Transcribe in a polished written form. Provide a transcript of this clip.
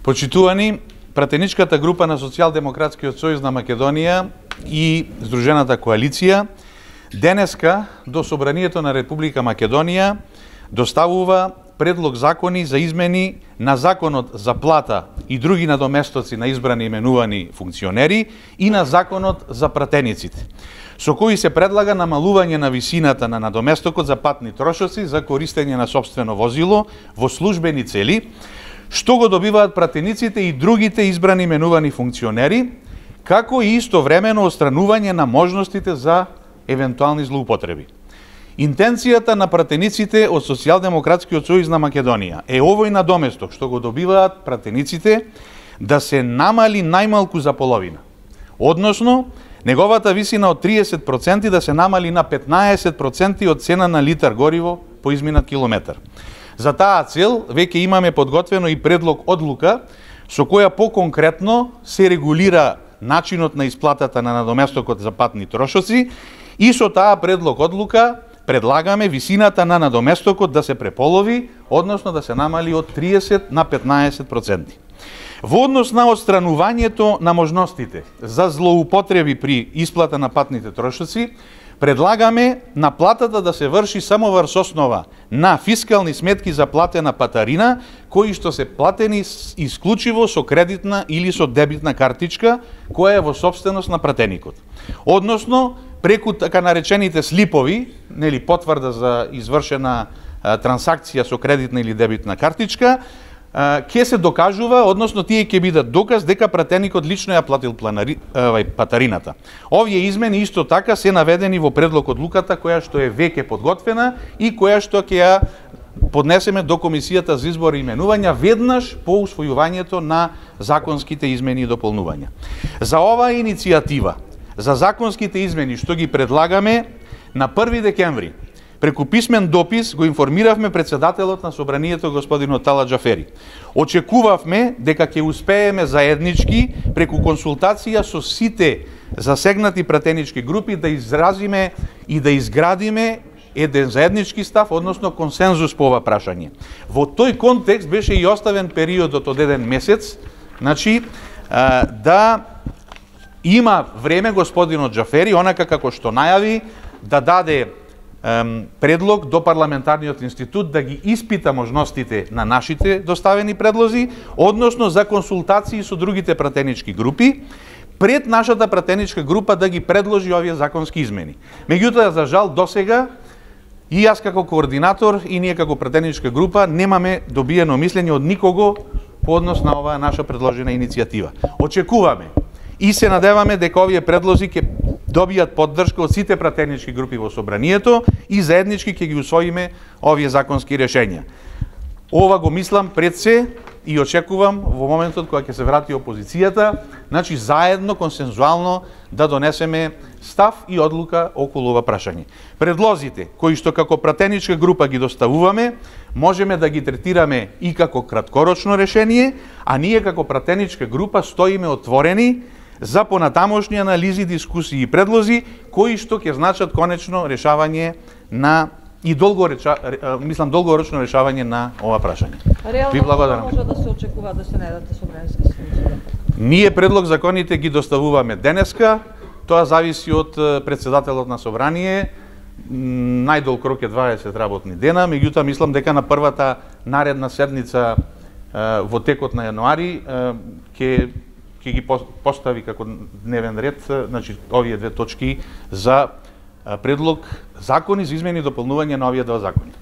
Почитувани, пратеничката група на Социјалдемократскиот сојуз на Македонија и Здружената коалиција денеска до Собранието на Република Македонија доставува предлог закони за измени на Законот за плата и други надоместоци на избрани и именувани функционери и на Законот за пратениците, со кои се предлага намалување на висината на надоместокот за патни трошоци за користење на сопствено возило во службени цели, што го добиваат пратениците и другите избрани именувани функционери, како и истовремено отстранување на можностите за евентуални злоупотреби. Интенцијата на пратениците од Социјалдемократскиот сојуз на Македонија е овој надоместок што го добиваат пратениците да се намали најмалку за половина. Односно, неговата висина од 30% да се намали на 15% од цена на литар гориво по изминат километар. За таа цел веќе имаме подготвено и предлог одлука со која поконкретно се регулира начинот на исплатата на надоместокот за патни трошоци и со таа предлог одлука предлагаме висината на надоместокот да се преполови, односно да се намали од 30 на 15%. Во однос на отстранувањето на можностите за злоупотреби при исплата на патните трошоци, предлагаме наплатата да се врши само врз основа на фискални сметки за платена патарина, кои што се платени исклучиво со кредитна или со дебитна картичка, која е во сопственост на пратеникот. Односно, преку така наречените слипови, нели потврда за извршена трансакција со кредитна или дебитна картичка, ќе се докажува, односно тие ќе бидат доказ дека пратеникот лично ја платил патарината. Овие измени исто така се наведени во предлог одлуката која што е веќе подготвена и која што ќе ја поднесеме до Комисијата за избор и именувања веднаш по усвојувањето на законските измени и дополнувања. За оваа иницијатива, за законските измени што ги предлагаме, на 1 декември преку писмен допис го информиравме председателот на Собранието господин Отала Џафери. Очекувавме дека ќе успееме заеднички преку консултација со сите засегнати пратенички групи да изразиме и да изградиме еден заеднички став, односно консензус по ова прашање. Во тој контекст беше и оставен периодот од еден месец, значи да има време господинот Џафери, онака како што најави, да даде предлог до парламентарниот институт да ги испита можностите на нашите доставени предлози, односно за консултации со другите пратенички групи, пред нашата пратеничка група да ги предложи овие законски измени. Меѓутоа, за жал, досега и јас како координатор и ние како пратеничка група немаме добиено мислење од никого по однос на оваа наша предложена иницијатива. Очекуваме и се надеваме дека овие предлози ќе добијат поддршка од сите пратенички групи во Собранието и заеднички ќе ги усвоиме овие законски решења. Ова го мислам пред се и очекувам во моментот кога ќе се врати опозицијата, значи заедно, консензуално да донесеме став и одлука околу ова прашање. Предлозите кои што како пратеничка група ги доставуваме, можеме да ги третираме и како краткорочно решение, а ние како пратеничка група стоиме отворени за понатамошни анализи, дискусии и предлози кои што ќе значат конечно решавање на и долгорочно решавање на ова прашање. Ви благодарам. Може да се очекува да се најдат собрански служби? Ние предлог законите ги доставуваме денеска, тоа зависи од председателот на собрание. Најдолг рок е 20 работни дена, меѓутоа мислам дека на првата наредна седница во текот на јануари ќе ги постави како дневен ред, значи овие две точки за предлог закони за измени и дополнување на овие два закони.